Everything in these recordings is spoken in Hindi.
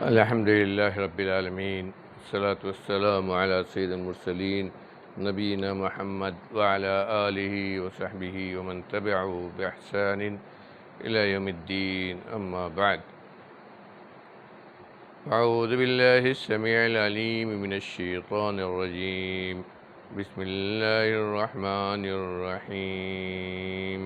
अल्हम्दुलिल्लाहि रब्बिल आलमीन अस्सलातु वस्सलामु अला सय्यिदिल मुरसलीन नबीना मुहम्मद व अला आलिहि व सहबिहि व मन तबिअहु बि इहसानिन इला यौमिद्दीन अम्मा बअद अऊज़ु बिल्लाहिस समीइल अलीम मिनश शैतानिर रजीम बिस्मिल्लाहिर रहमानिर रहीम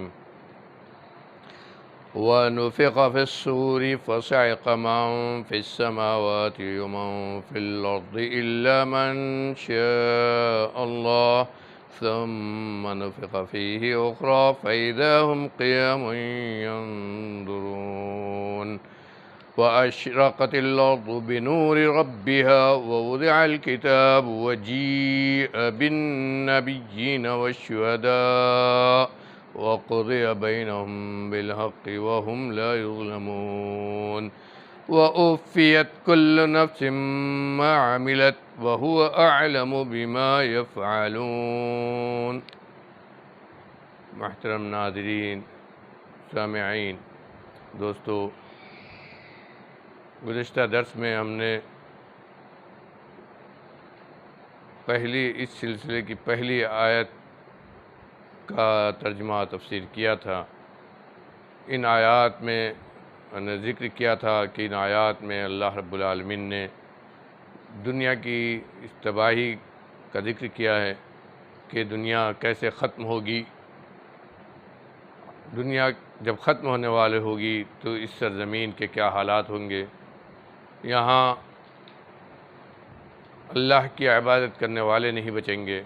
वनुफ़िख़ फ़िस्सूरि फ़सइक़ मन फ़िस्समावाति व मन फ़िल-अर्दि इल्ला मन शाअ अल्लाह सुम्म नुफ़िख़ फ़ीहि उख़रा फ़इज़ा हुम क़ियामुन यंज़ुरून वअशरक़तिल अर्दु बिनूरि रब्बिहा ववुदिअल किताबु वजीअ बिन्नबिय्यीन वश्शुहदा वक़ुदिय बैनहुम बिलहक़्क़ि वहुम ला युज़्लमून वउफ़्फ़ियत कुल्लु नफ़्सिम मा अमिलत वहुव अअलमु बिमा यफ़अलून। मुहतरम नाज़रीन, सामिईन, दोस्तों, गुज़िश्ता दर्स में हमने इस सिलसिले की पहली आयत का तर्जुमा तफसीर किया था। इन आयात में मैंने ज़िक्र किया था कि इन आयात में अल्लाह रब्बुल आलमीन ने दुनिया की इस तबाही का ज़िक्र किया है कि दुनिया कैसे ख़त्म होगी। दुनिया जब ख़त्म होने वाले होगी तो इस सरज़मीन के क्या हालात होंगे। यहाँ अल्लाह की इबादत करने वाले नहीं बचेंगे।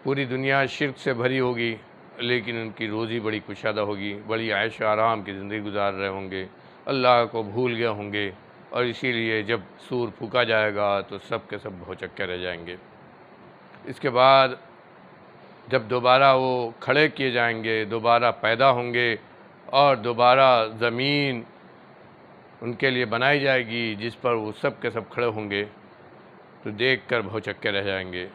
पूरी दुनिया शिर्क से भरी होगी, लेकिन उनकी रोज़ी बड़ी कुशादा होगी, बड़ी ऐश आराम की ज़िंदगी गुजार रहे होंगे, अल्लाह को भूल गए होंगे। और इसीलिए जब सूर फूका जाएगा तो सब के सब भौचक्के रह जाएंगे। इसके बाद जब दोबारा वो खड़े किए जाएंगे, दोबारा पैदा होंगे और दोबारा ज़मीन उनके लिए बनाई जाएगी जिस पर वो सब के सब खड़े होंगे, तो देख कर भौचक्के रह जाएंगे।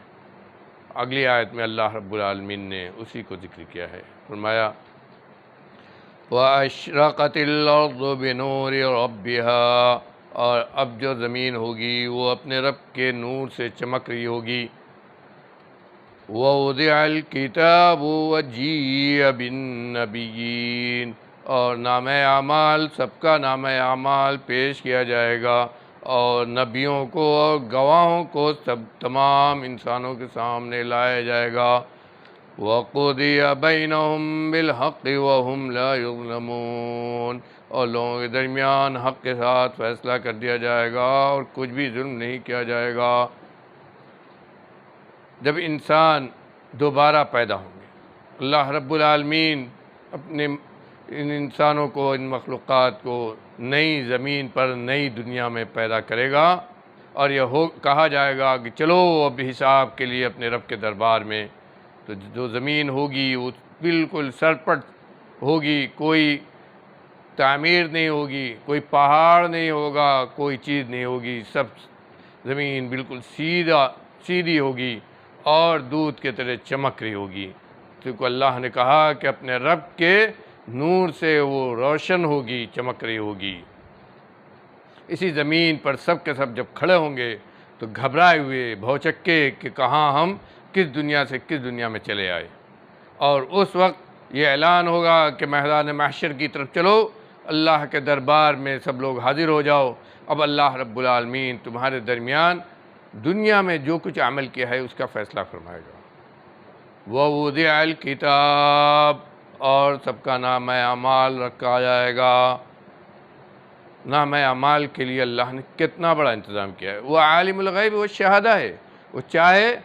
अगली आयत में अल्लाह रब्बुल आलमीन ने उसी को ज़िक्र किया है। फरमाया वअशरक़तिल अर्दु बिनूरि रब्बिहा, और अब जो ज़मीन होगी वो अपने रब के नूर से चमक रही होगी। ववुदिअल किताबु वजीअ बिन्नबिय्यीन, और नामे आमाल, सबका नामे आमाल पेश किया जाएगा और नबियों को और गवाहों को सब तमाम इंसानों के सामने लाया जाएगा। वक़ुदिय बैनहुम बिलहक़्क़ि वहुम ला युज़्लमून, और लोगों के दरमियान हक़ के साथ फ़ैसला कर दिया जाएगा और कुछ भी जुल्म नहीं किया जाएगा। जब इंसान दोबारा पैदा होंगे, अल्लाह रब्बुल आलमीन अपने इन इंसानों को, इन मखलूक़ात को नई ज़मीन पर, नई दुनिया में पैदा करेगा और यह कहा जाएगा कि चलो अब हिसाब के लिए अपने रब के दरबार में। तो जो ज़मीन होगी वो बिल्कुल सरपट होगी, कोई तामीर नहीं होगी, कोई पहाड़ नहीं होगा, कोई चीज़ नहीं होगी, सब ज़मीन बिल्कुल सीधी होगी और दूध के तरह चमक रही होगी। क्योंकि अल्लाह ने कहा कि अपने रब के नूर से वो रोशन होगी, चमक रही होगी। इसी ज़मीन पर सब के सब जब खड़े होंगे तो घबराए हुए भौचक्के कि कहाँ हम किस दुनिया से किस दुनिया में चले आए। और उस वक्त ये ऐलान होगा कि मैदान महशर की तरफ चलो, अल्लाह के दरबार में सब लोग हाजिर हो जाओ। अब अल्लाह रब्बुल आलमीन तुम्हारे दरमियान दुनिया में जो कुछ अमल किया है उसका फ़ैसला फरमाएगा। ववुदिअल किताब, और सबका नाम अमाल रखा जाएगा। नाम अमाल के लिए अल्लाह ने कितना बड़ा इंतज़ाम किया है। वो आलिमुल गैब व शहादा है, वो चाहे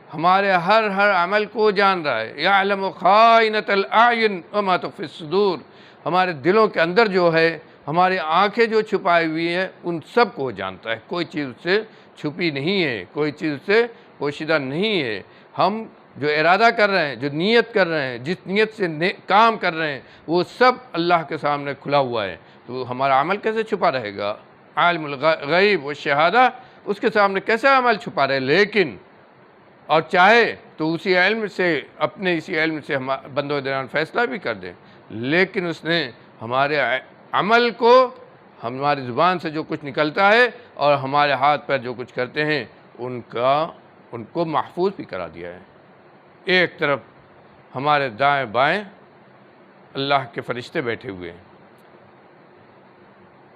हमारे हर अमल को जान रहा है। यअलमु खाइनतल अयुन व मा तुख़फ़ी सुदूर, हमारे दिलों के अंदर जो है, हमारी आँखें जो छुपाई हुई हैं, उन सब को जानता है। कोई चीज़ उससे छुपी नहीं है, कोई चीज़ उससे पोशीदा नहीं है। हम जो इरादा कर रहे हैं, जो नीयत कर रहे हैं, जिस नीयत से काम कर रहे हैं, वो सब अल्लाह के सामने खुला हुआ है। तो हमारा अमल कैसे छुपा रहेगा? आलिमुल गैब व शहादा, उसके सामने कैसे अमल छुपा रहे। लेकिन और चाहे तो उसी इल्म से, अपने इसी इल्म से हम बंदों के दरमियान फ़ैसला भी कर दें। लेकिन उसने हमारे अमल को, हमारी ज़ुबान से जो कुछ निकलता है और हमारे हाथ पैर जो कुछ करते हैं उनको महफूज भी करा दिया है। एक तरफ हमारे दाएं बाएं अल्लाह के फरिश्ते बैठे हुए हैं,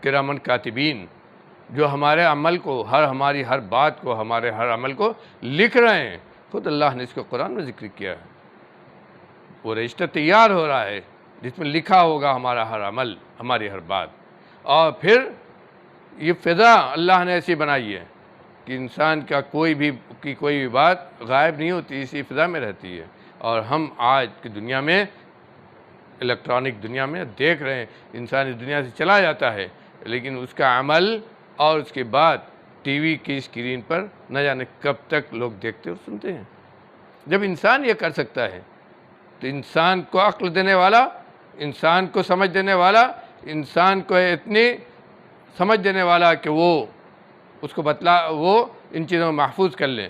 किरामन कातिबीन, जो हमारे अमल को, हमारी हर बात को, हमारे हर अमल को लिख रहे हैं। खुद अल्लाह ने इसको कुरान में जिक्र किया है। वो रजिस्टर तैयार हो रहा है जिसमें लिखा होगा हमारा हर अमल, हमारी हर बात। और फिर ये फ़िज़ा अल्लाह ने ऐसी बनाई है कि इंसान का कोई भी बात गायब नहीं होती, इसी फ़िज़ा में रहती है। और हम आज की दुनिया में, इलेक्ट्रॉनिक दुनिया में देख रहे हैं, इंसान इस दुनिया से चला जाता है, लेकिन उसका अमल और उसके बाद टीवी की स्क्रीन पर न जाने कब तक लोग देखते और सुनते हैं। जब इंसान ये कर सकता है तो इंसान को अक्ल देने वाला, इंसान को समझ देने वाला, इंसान को इतनी समझ देने वाला कि वो इन चीज़ों को महफूज कर ले,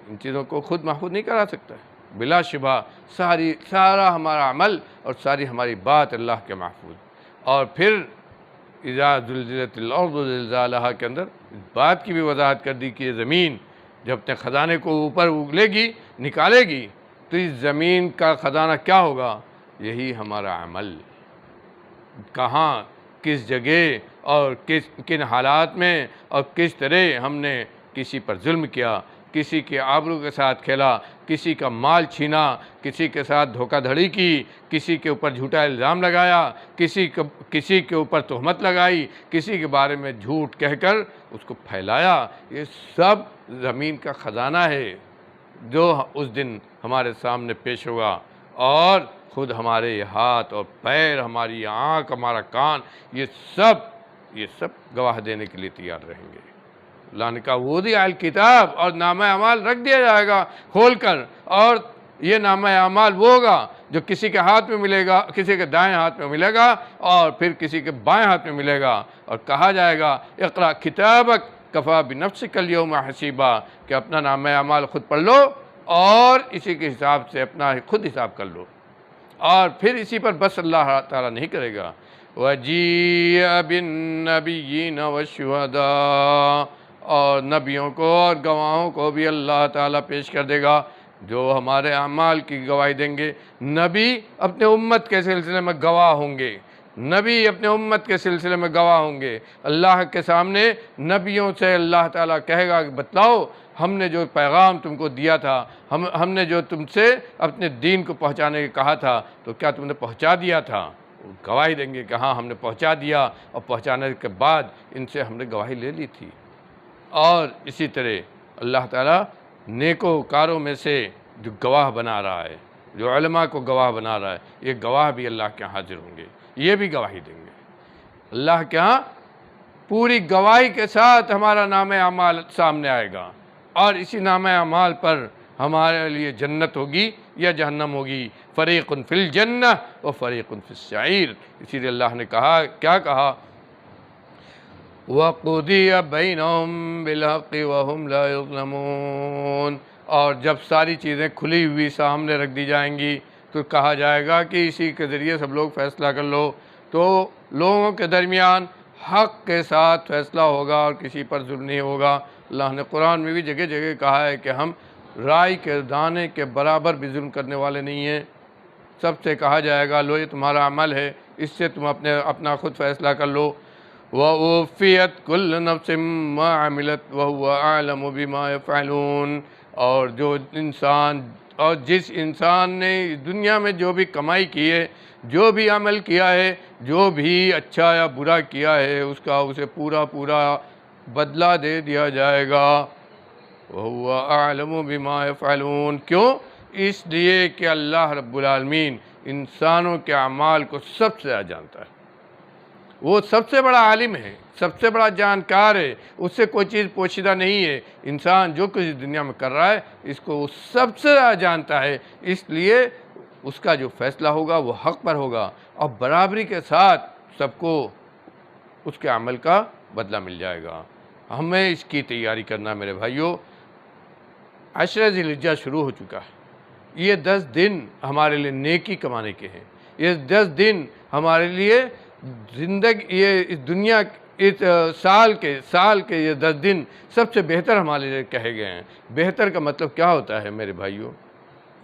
इन चीज़ों को खुद महफूज नहीं करा सकता है। बिलाशुबा सारा हमारा अमल और सारी हमारी बात अल्लाह के महफूज। और फिर इज़ा ज़ुल्ज़िलतिल अर्ज़ु ज़िलज़ालहा के अंदर इस बात की भी वजाहत कर दी कि ये ज़मीन जब अपने ख़जाने को ऊपर उगलेगी, निकालेगी, तो इस ज़मीन का ख़जाना क्या होगा? यही हमारा अमल। कहाँ, किस जगह और किन हालात में और किस तरह हमने किसी पर जुल्म किया, किसी के आबरू के साथ खेला, किसी का माल छीना, किसी के साथ धोखाधड़ी की, किसी के ऊपर झूठा इल्ज़ाम लगाया, किसी के ऊपर तहमत लगाई, किसी के बारे में झूठ कहकर उसको फैलाया। ये सब ज़मीन का ख़जाना है जो उस दिन हमारे सामने पेश होगा। और खुद हमारे हाथ और पैर, हमारी आँख, हमारा कान, ये सब गवाह देने के लिए तैयार रहेंगे। लाने का वूदी अल किताब, और नामा अमाल रख दिया जाएगा खोल कर, और ये नामा अमाल वो होगा जो किसी के हाथ में मिलेगा, किसी के दाएं हाथ में मिलेगा और फिर किसी के बाएं हाथ में मिलेगा। और कहा जाएगा इक़रा किताबक कफ़ा बिनफ़्सिकल यौमा हसीबा, कि अपना नामा अमाल खुद पढ़ लो और इसी के हिसाब से अपना खुद हिसाब कर लो। और फिर इसी पर बस अल्लाह ताला नहीं करेगा, वजीअ बिन्नबिय्यीन वश्शुहदा, और नबियों को और गवाहों को भी अल्लाह ताला पेश कर देगा जो हमारे अमाल की गवाही देंगे। नबी अपने उम्मत के सिलसिले में गवाह होंगे, नबी अपने उम्मत के सिलसिले में गवाह होंगे। अल्लाह के सामने नबियों से अल्लाह ताला कहेगा कि बतलाओ हमने जो पैगाम तुमको दिया था, हमने जो तुमसे अपने दीन को पहुँचाने को कहा था, तो क्या तुमने पहुँचा दिया था? गवाही देंगे कि हाँ हमने पहुँचा दिया, और पहुँचाने के बाद इनसे हमने गवाही ले ली थी। और इसी तरह अल्लाह ताला नेकोकारों में से जो गवाह बना रहा है, जो उलमा को गवाह बना रहा है, ये गवाह भी अल्लाह के यहाँ हाजिर होंगे, ये भी गवाही देंगे। अल्लाह के यहाँ पूरी गवाही के साथ हमारा नाम अमाल सामने आएगा, और इसी नाम अमाल पर हमारे लिए जन्नत होगी या जहन्नम होगी। फ़रीक़ुन फ़िल जन्नह व फ़रीक़ुन फ़िस सईर। इसीलिए अल्लाह ने कहा, क्या कहा? वक़ुदिय बैनहुम बिल हक़्क़ि व हुम ला युज़लमून। और जब सारी चीज़ें खुली हुई सामने रख दी जाएंगी तो कहा जाएगा कि इसी के ज़रिए सब लोग फ़ैसला कर लो। तो लोगों के दरमियान हक़ के साथ फ़ैसला होगा और किसी पर जुल्म नहीं होगा। अल्लाह ने कुरान में भी जगह जगह कहा है कि हम राई के दाने के बराबर भी जुल्म करने वाले नहीं हैं। सबसे कहा जाएगा लो ये तुम्हारा अमल है, इससे तुम अपना खुद फ़ैसला कर लो। वउफ़ियत कुल्लु नफ़्सिम मा अमिलत व हुवा अअलमु बिमा यफ़अलून। और जिस इंसान ने इस दुनिया में जो भी कमाई की है, जो भी अमल किया है, जो भी अच्छा या बुरा किया है, उसका उसे पूरा पूरा बदला दे दिया जाएगा। व हुवा अअलमु बिमा यफ़अलून। क्यों? इसलिए कि अल्लाह रब्बुल आलमीन इंसानों के अमाल को सबसे ज़्यादा जानता है। वो सबसे बड़ा आलिम है, सबसे बड़ा जानकार है, उससे कोई चीज़ पोशीदा नहीं है। इंसान जो कुछ इस दुनिया में कर रहा है, इसको वो सबसे ज़्यादा जानता है, इसलिए उसका जो फ़ैसला होगा वो हक़ पर होगा, और बराबरी के साथ सबको उसके अमल का बदला मिल जाएगा। हमें इसकी तैयारी करना मेरे भाइयों। अशर ज़िलहिज्जा शुरू हो चुका है। ये 10 दिन हमारे लिए नेकी कमाने के हैं। ये 10 दिन हमारे लिए ये इस दुनिया इस साल के ये 10 दिन सबसे बेहतर हमारे लिए कहे गए हैं। बेहतर का मतलब क्या होता है मेरे भाइयों?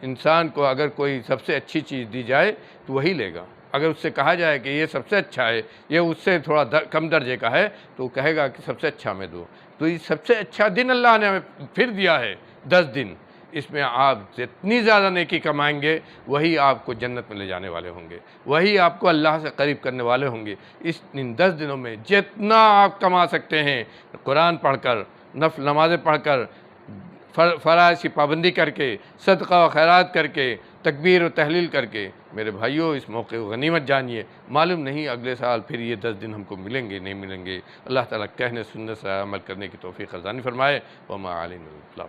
इंसान को अगर कोई सबसे अच्छी चीज़ दी जाए तो वही लेगा। अगर उससे कहा जाए कि ये सबसे अच्छा है, ये उससे थोड़ा कम दर्जे का है, तो वो कहेगा कि सबसे अच्छा मैं दूँ। तो ये सबसे अच्छा दिन अल्लाह ने हमें फिर दिया है, 10 दिन। इसमें आप जितनी ज़्यादा नेकी कमाएंगे, वही आपको जन्नत में ले जाने वाले होंगे, वही आपको अल्लाह से करीब करने वाले होंगे। इन 10 दिनों में जितना आप कमा सकते हैं, कुरान पढ़कर, नफ़िल नमाज़ें पढ़कर, फ़राइज़ की पाबंदी करके, सदका व खैरात करके, तकबीर व तहलील करके, मेरे भाइयों इस मौके को गनीमत जानिए। मालूम नहीं अगले साल फिर ये 10 दिन हमको मिलेंगे नहीं मिलेंगे। अल्लाह ताला कहने सुनने से अमल करने की तौफ़ीक़ ख़ज़ानी फ़रमाए। व मा अलैना इल्ला